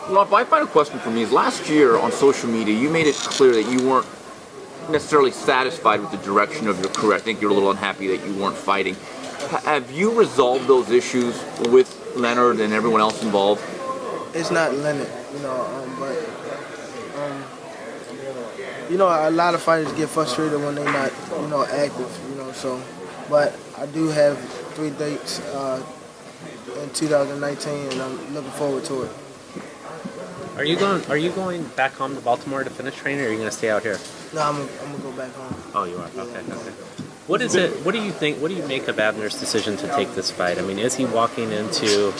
Well, my final question for me is, last year on social media, you made it clear that you weren't necessarily satisfied with the direction of your career. I think you're a little unhappy that you weren't fighting. Have you resolved those issues with Leonard and everyone else involved? It's not Leonard, but a lot of fighters get frustrated when they're not, active, so. But I do have 3 dates in 2019, and I'm looking forward to it. Are you going back home to Baltimore to finish training, or are you going to stay out here? No, I'm gonna go back home. Oh, you are. Okay. What is it? What do you think? What do you make of Abner's decision to take this fight? I mean, is he walking into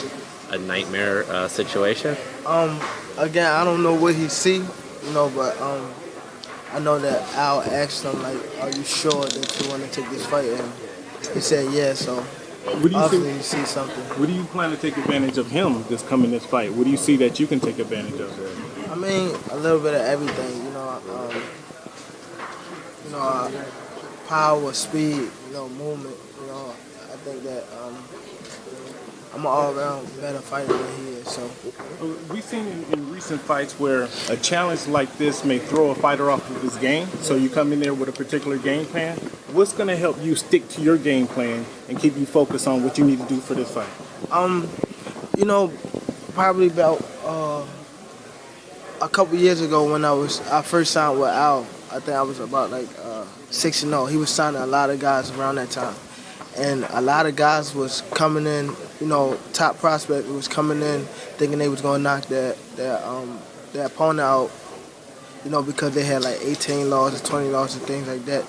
a nightmare situation? Again, I don't know what he see, but I know that Al asked him, like, "Are you sure that you want to take this fight?" And he said, "Yeah." So obviously, you see something. What do you plan to take advantage of him this coming this fight? What do you see that you can take advantage of there? I mean, a little bit of everything, power, speed, movement. I think that I'm an all-around better fighter than he is. So we've seen in recent fights where a challenge like this may throw a fighter off of his game. So you come in there with a particular game plan. What's going to help you stick to your game plan and keep you focused on what you need to do for this fight? Probably about a couple years ago when I first signed with Al. I think I was about 6-0. He was signing a lot of guys around that time, and a lot of guys was coming in. Top prospect was coming in thinking they was gonna knock their opponent out. Because they had 18 losses, 20 losses, things like that.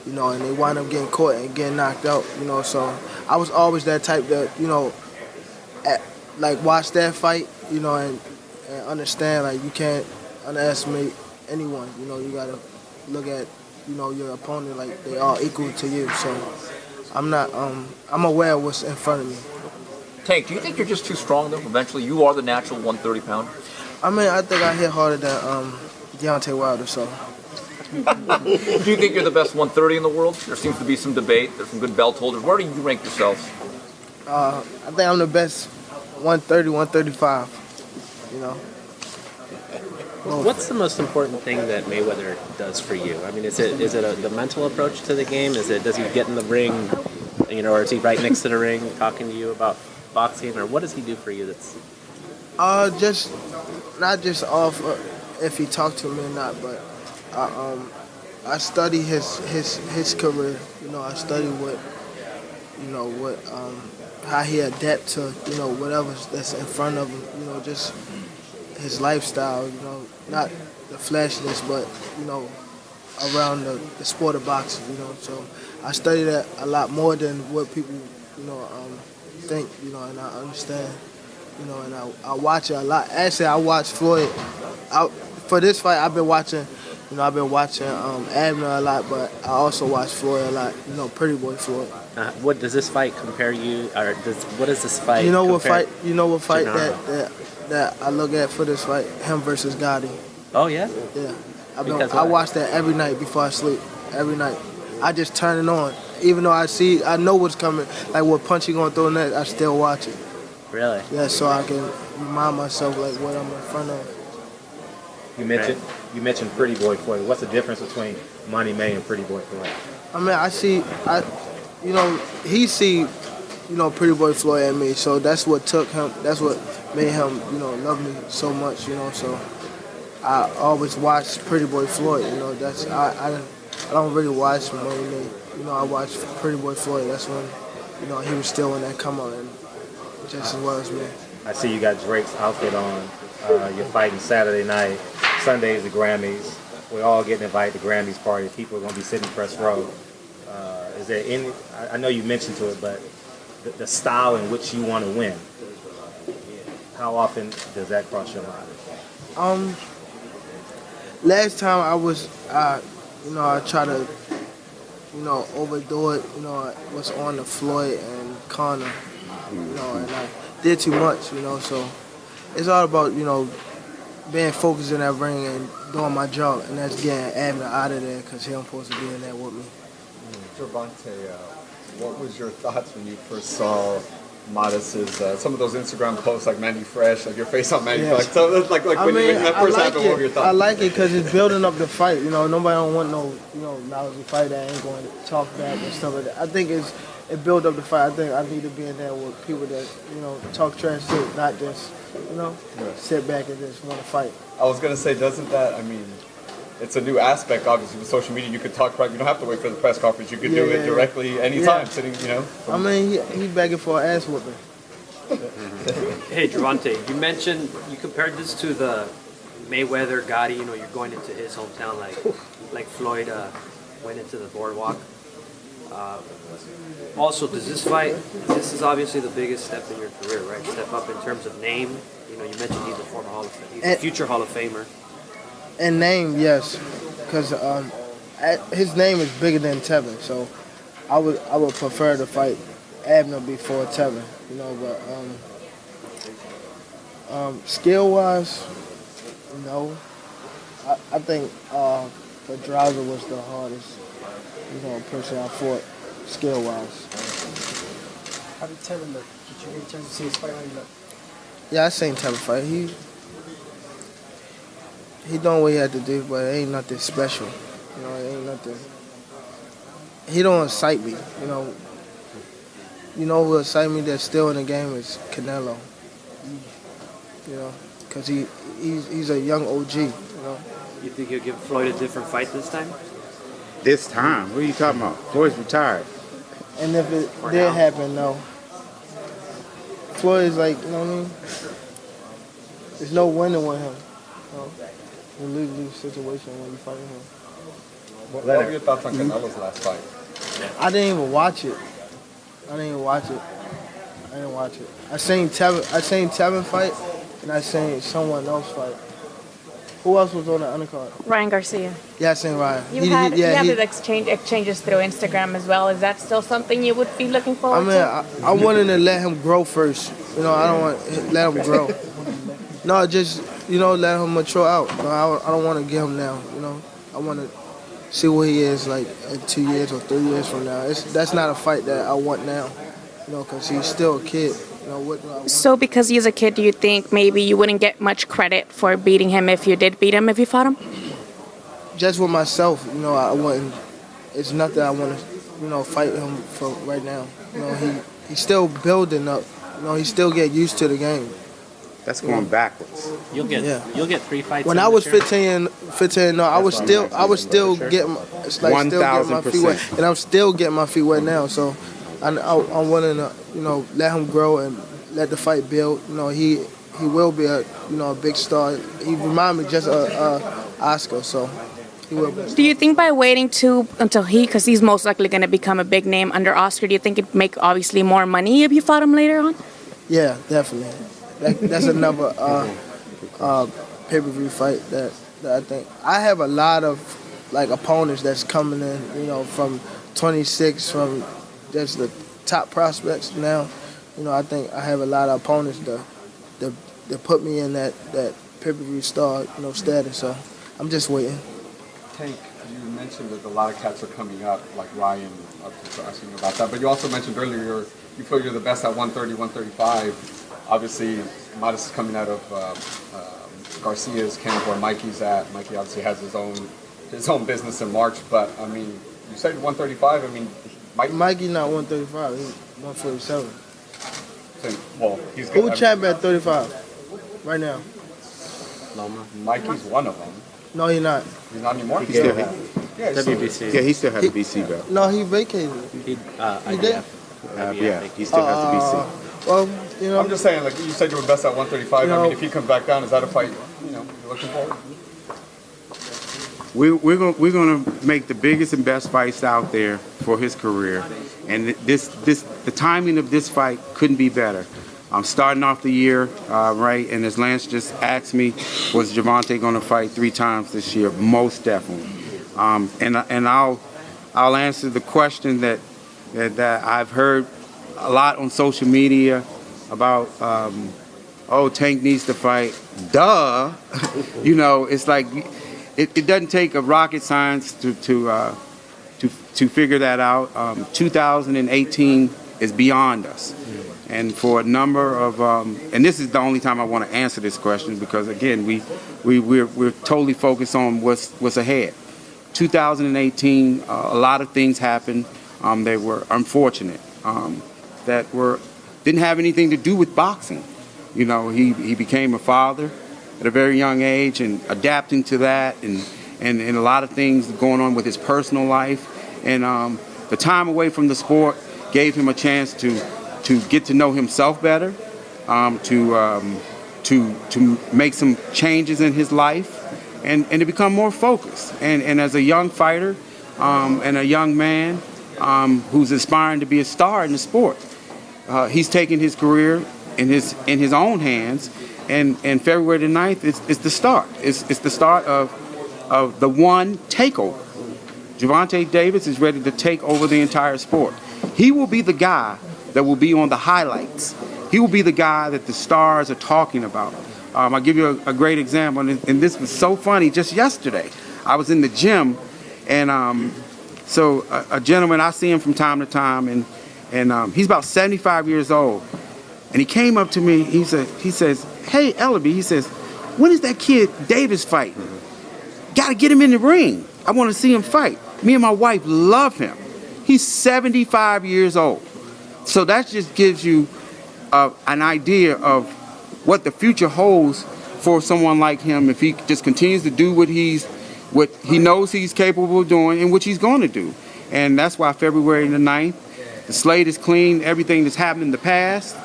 And they wind up getting caught and getting knocked out. So I was always that type that watch that fight. And understand you can't underestimate anyone. You gotta look at your opponent like they are equal to you. So I'm aware of what's in front of me. Tank, do you think you're just too strong, though? Eventually, you are the natural 130-pounder. I mean, I think I hit harder than Deontay Wilder, so. Do you think you're the best 130 in the world? There seems to be some debate. There's some good belt holders. Where do you rank yourself? I think I'm the best 130, 135, What's the most important thing that Mayweather does for you? I mean, is it the mental approach to the game? Does he get in the ring, or is he right next to the ring talking to you about boxing, or what does he do for you? That's just not just off if he talked to me or not, but I study his career. I study how he adapt to whatever that's in front of him. Just his lifestyle. Not the flashiness, but around the sport of boxing. So I study that a lot more than what people think. And I understand. And I watch it a lot. Actually, I watch Floyd. For this fight, I've been watching. Abner a lot, but I also watch Floyd a lot. Pretty boy Floyd. What does this fight compare you? Or what does this fight? What fight that I look at for this fight? Him versus Gotti. Oh yeah. Yeah. I watch that every night before I sleep. Every night. I just turn it on, even though I know what's coming. Like what punch he gonna throw next, I still watch it. Really? Yeah, so I can remind myself what I'm in front of. You mentioned Pretty Boy Floyd. What's the difference between Money May and Pretty Boy Floyd? I mean, he see, Pretty Boy Floyd in me. So that's what took him. That's what made him, love me so much. So I always watch Pretty Boy Floyd. I don't really watch Money May. I watch Pretty Boy Floyd. That's when, he was still in that come on, and just as well as me. I see you got Drake's outfit on. You're fighting Saturday night. Sunday's the Grammys. We're all getting invited to Grammys party. People are going to be sitting press row. Is there any? I know you mentioned to it, but the style in which you want to win. How often does that cross your mind? Last time I was, I try to, overdo it. What's on the Floyd and Conor. And I did too much. So it's all about being focused in that ring and doing my job, and that's getting Abner out of there because he don't supposed to be in there with me. Gervonta, what was your thoughts when you first saw Modest is some of those Instagram posts like Manny Fresh, like your face on Manny Yes. Fresh. So that's like when that I first like happened, what were your it. thoughts? I like it because it's building up the fight. You know, nobody don't want no, lousy fight that ain't going to talk back and stuff like that. I think it build up the fight. I think I need to be in there with people that, talk trash too, not just, sit back and just want to fight. I was gonna say, doesn't that? I mean, it's a new aspect, obviously, with social media. You could talk right. You don't have to wait for the press conference. You could do it directly anytime, sitting. I mean, he begging for an ass whooping. Hey, Gervonta, you compared this to the Mayweather Gotti. You're going into his hometown like Floyd went into the boardwalk. Also, does this fight? This is obviously the biggest step in your career, right? Step up in terms of name. You mentioned he's a former Hall of Famer, he's a future Hall of Famer. And name, yes, because his name is bigger than Tevin, so I would prefer to fight Abner before Tevin, but skill wise, no. I think Pedraza was the hardest, person I fought skill wise. How did Tevin look? Did you get a chance to see his fight? How he look? Yeah, I seen Tevin fight. He doing what he had to do, but it ain't nothing special. It ain't nothing. He don't excite me. Who excite me that's still in the game is Canelo. Because he's a young OG. You think he'll give Floyd a different fight this time? This time? What are you talking about? Floyd's retired. And if it did happen, no. Floyd is like, you know what I mean? There's no winning with him. It's a lose-lose situation when you fight him. What were your thoughts on Canelo's last fight? I didn't even watch it. I seen Tevin fight, and I seen someone else fight. Who else was on the undercard? Ryan Garcia. Yeah, I seen Ryan. You had exchanges through Instagram as well. Is that still something you would be looking forward to? I wanted to let him grow first. I don't want to let him grow. No, just, let him mature out. I don't want to get him now, I want to see what he is like in 2 years or 3 years from now. That's not a fight that I want now, because he's still a kid. What do I want? So because he's a kid, do you think maybe you wouldn't get much credit for beating him if you did beat him, if you fought him? Just with myself, I wouldn't. It's nothing I want to, fight him for right now. He's still building up. He still get used to the game. That's going backwards. You'll get 3 fights. When I was 15, no, I was still getting my feet wet, and I'm still getting my feet wet now. So I'm willing to, let him grow and let the fight build. He will be a big star. He remind me just Oscar, so he will be. Do you think by waiting until because he's most likely going to become a big name under Oscar, do you think it'd make obviously more money if you fought him later on? Yeah, definitely. That's another pay-per-view fight that I think. I have a lot of opponents that's coming in, from 26, from just the top prospects now. I think I have a lot of opponents that put me in that pay-per-view star, status. So I'm just waiting. Tank, you mentioned that a lot of cats are coming up, like Ryan, was asking about that. But you also mentioned earlier you feel you're the best at 130, 135. Obviously, Modest is coming out of Garcia's camp where Mikey's at. Mikey obviously has his own business in March. But I mean, you said 135. I mean, Mikey not 135. He's 147. Well, he's Who champ at 35 right now? Loma. Mikey's one of them. No, he's not. He's not anymore. He still has. WBC. Yeah, he still has a BC belt. No, he vacated. He did? Yeah, he still has a BC. Well, I'm just saying, like you said, you were best at 135. I mean, if he comes back down, is that a fight? You're looking forward? We're gonna make the biggest and best fights out there for his career, and the timing of this fight couldn't be better. I'm starting off the year right, and as Lance just asked me, was Gervonta going to fight 3 times this year? Most definitely. And I'll answer the question that I've heard a lot on social media about. Tank needs to fight. Duh. It's like it doesn't take a rocket science to figure that out. 2018 is beyond us. And for a number of, and this is the only time I want to answer this question because again, we're totally focused on what's ahead. 2018, a lot of things happened. They were unfortunate. That didn't have anything to do with boxing. You know, he became a father at a very young age and adapting to that, and a lot of things going on with his personal life. And the time away from the sport gave him a chance to get to know himself better, to make some changes in his life, and to become more focused. And as a young fighter and a young man who's aspiring to be a star in the sport, he's taking his career in his own hands. And February the 9th is the start. It's the start of the one takeover. Gervonta Davis is ready to take over the entire sport. He will be the guy that will be on the highlights. He will be the guy that the stars are talking about. I'll give you a great example, and this was so funny. Just yesterday, I was in the gym, and so a gentleman, I see him from time to time, and he's about 75 years old. And he came up to me, he says, "Hey, Ellaby," he says, "when is that kid Davis fighting? Got to get him in the ring. I want to see him fight." Me and my wife love him. He's 75 years old. So that just gives you an idea of what the future holds for someone like him if he just continues to do what he knows he's capable of doing and what he's going to do. And that's why February the 9th, the slate is clean. Everything that's happened in the past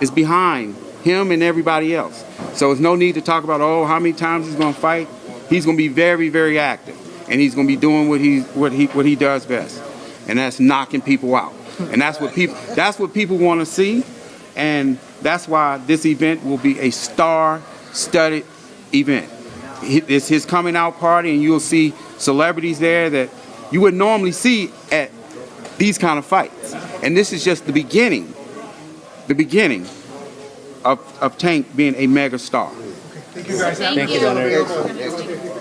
is behind him and everybody else. So there's no need to talk about, how many times he's going to fight. He's going to be very, very active. And he's going to be doing what he does best. And that's knocking people out. And that's what people want to see. And that's why this event will be a star-studded event. It's his coming out party, and you'll see celebrities there that you would normally see at these kind of fights. And this is just the beginning of Tank being a mega star. Thank you guys. Thank you, Leonard.